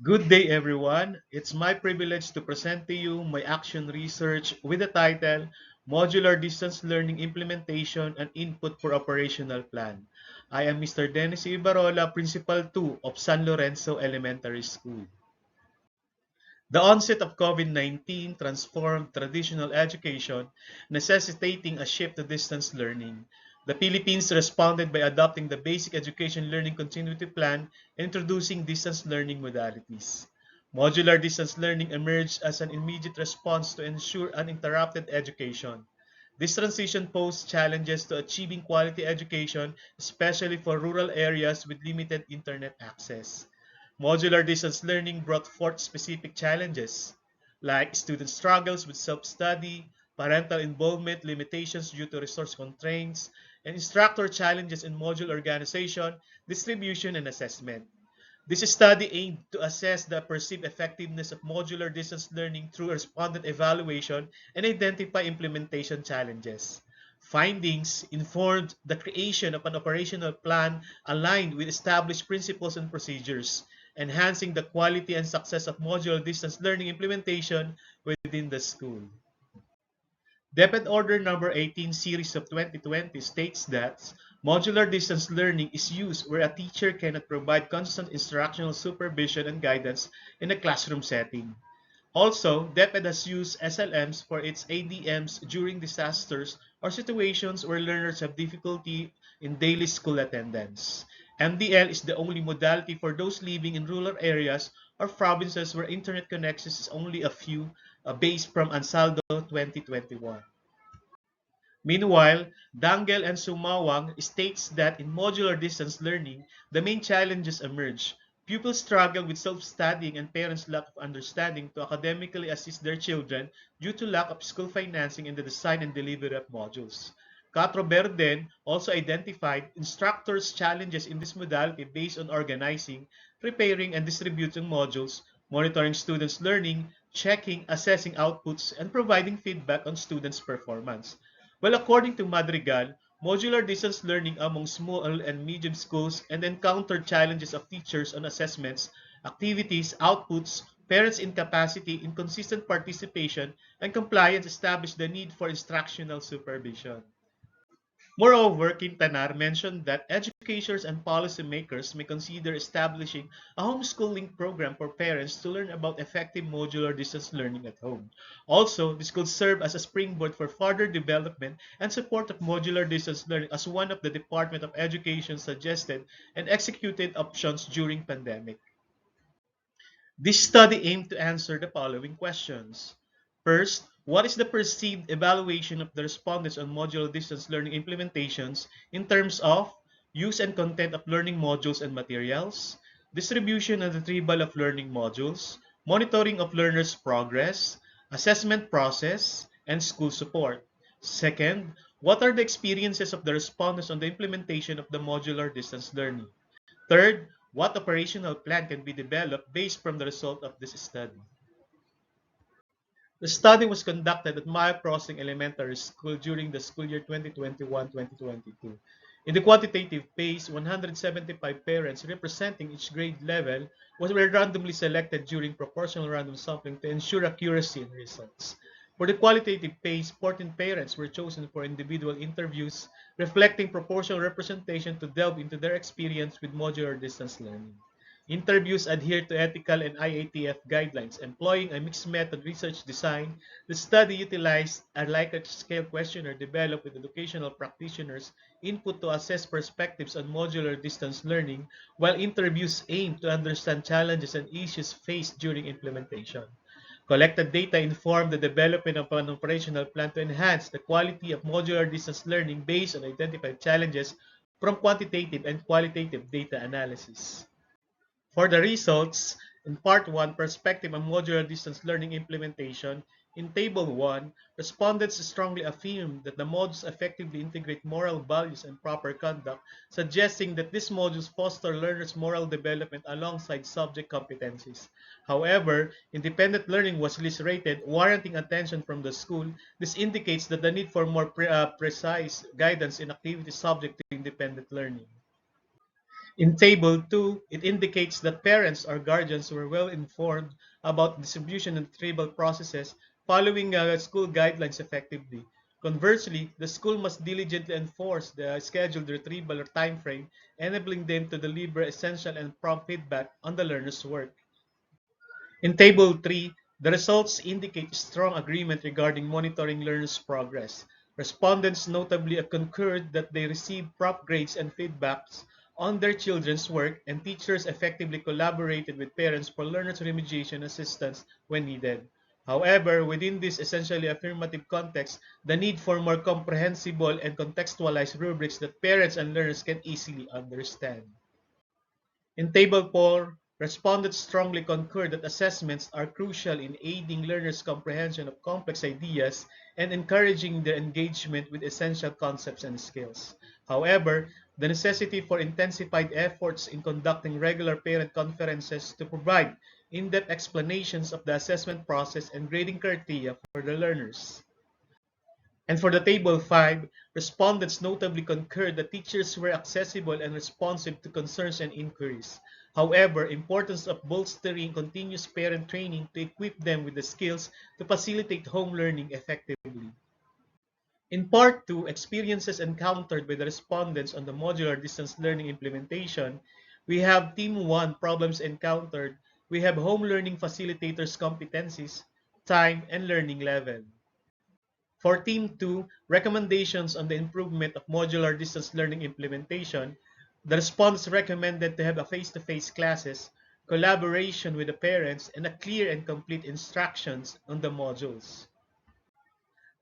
Good day, everyone. It's my privilege to present to you my action research with the title Modular Distance Learning Implementation and Input for Operational Plan. I am Mr. Dennis E Ibarrola, Principal 2 of San Lorenzo Elementary School. The onset of COVID-19 transformed traditional education, necessitating a shift to distance learning. The Philippines responded by adopting the Basic Education Learning Continuity Plan and introducing distance learning modalities. Modular distance learning emerged as an immediate response to ensure uninterrupted education. This transition posed challenges to achieving quality education, especially for rural areas with limited internet access. Modular distance learning brought forth specific challenges, like student struggles with self-study, parental involvement limitations due to resource constraints, and instructor challenges in module organization, distribution, and assessment. This study aimed to assess the perceived effectiveness of modular distance learning through respondent evaluation and identify implementation challenges. Findings informed the creation of an operational plan aligned with established principles and procedures, enhancing the quality and success of modular distance learning implementation within the school. Depth Order number 18 series of 2020 states that modular distance learning is used where a teacher cannot provide constant instructional supervision and guidance in a classroom setting. Also, DepEd has used SLMs for its ADMs during disasters or situations where learners have difficulty in daily school attendance. MDL is the only modality for those living in rural areas or provinces where internet connections is only a few, based from Ansaldo 2021. Meanwhile, Dangel and Sumawang states that in modular distance learning, the main challenges emerge. Pupils struggle with self-studying and parents' lack of understanding to academically assist their children due to lack of school financing in the design and delivery of modules. Catro Verden also identified instructors' challenges in this modality based on organizing, preparing, and distributing modules, monitoring students' learning, checking, assessing outputs, and providing feedback on students' performance. Well, according to Madrigal, modular distance learning among small and medium schools and encountered challenges of teachers on assessments, activities, outputs, parents' incapacity, inconsistent participation, and compliance established the need for instructional supervision. Moreover, Quintanar mentioned that educators and policymakers may consider establishing a homeschooling program for parents to learn about effective modular distance learning at home. Also, this could serve as a springboard for further development and support of modular distance learning as one of the Department of Education suggested and executed options during pandemic. This study aimed to answer the following questions. First, what is the perceived evaluation of the respondents on modular distance learning implementations in terms of use and content of learning modules and materials, distribution and retrieval of learning modules, monitoring of learners' progress, assessment process, and school support? Second, what are the experiences of the respondents on the implementation of the modular distance learning? Third, what operational plan can be developed based from the result of this study? The study was conducted at Maya Crossing Elementary School during the school year 2021-2022. In the quantitative phase, 175 parents representing each grade level were randomly selected during proportional random sampling to ensure accuracy in results. For the qualitative phase, 14 parents were chosen for individual interviews, reflecting proportional representation to delve into their experience with modular distance learning. Interviews adhere to ethical and IATF guidelines, employing a mixed method research design. The study utilized a Likert scale questionnaire developed with educational practitioners' input to assess perspectives on modular distance learning, while interviews aimed to understand challenges and issues faced during implementation. Collected data informed the development of an operational plan to enhance the quality of modular distance learning based on identified challenges from quantitative and qualitative data analysis. For the results, in Part 1, Perspective on Modular Distance Learning Implementation, in Table 1, respondents strongly affirmed that the modules effectively integrate moral values and proper conduct, suggesting that these modules foster learners' moral development alongside subject competencies. However, independent learning was least rated, warranting attention from the school. This indicates that the need for more precise guidance in activity subject to independent learning. In Table 2, it indicates that parents or guardians were well informed about distribution and retrieval processes following school guidelines effectively. Conversely, the school must diligently enforce the scheduled retrieval or time frame, enabling them to deliver essential and prompt feedback on the learner's work. In Table 3, the results indicate strong agreement regarding monitoring learners' progress. Respondents notably concurred that they received prompt grades and feedbacks on their children's work, and teachers effectively collaborated with parents for learners' remediation assistance when needed. However, within this essentially affirmative context, the need for more comprehensible and contextualized rubrics that parents and learners can easily understand. In Table 4, respondents strongly concur that assessments are crucial in aiding learners' comprehension of complex ideas and encouraging their engagement with essential concepts and skills. However, the necessity for intensified efforts in conducting regular parent conferences to provide in-depth explanations of the assessment process and grading criteria for the learners. And for the Table 5, respondents notably concurred that teachers were accessible and responsive to concerns and inquiries. However, importance of bolstering continuous parent training to equip them with the skills to facilitate home learning effectively. In Part 2, experiences encountered by the respondents on the modular distance learning implementation, we have Team 1 problems encountered, we have home learning facilitators' competencies, time, and learning level. For Team 2, recommendations on the improvement of modular distance learning implementation, the response recommended to have a face-to-face classes, collaboration with the parents, and a clear and complete instructions on the modules.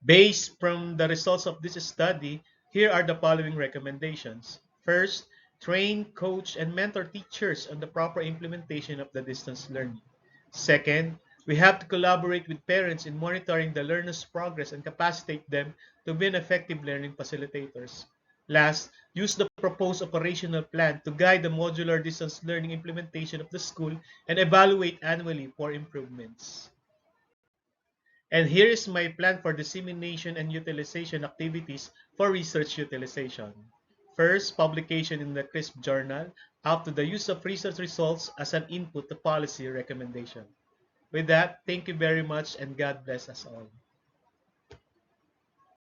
Based from the results of this study, here are the following recommendations. First, train, coach, and mentor teachers on the proper implementation of the distance learning. Second, we have to collaborate with parents in monitoring the learner's progress and capacitate them to be an effective learning facilitators. Last, use the proposed operational plan to guide the modular distance learning implementation of the school and evaluate annually for improvements. And here is my plan for dissemination and utilization activities for research utilization. First, publication in the CRISP journal, up to the use of research results as an input to policy recommendation. With that, thank you very much and God bless us all.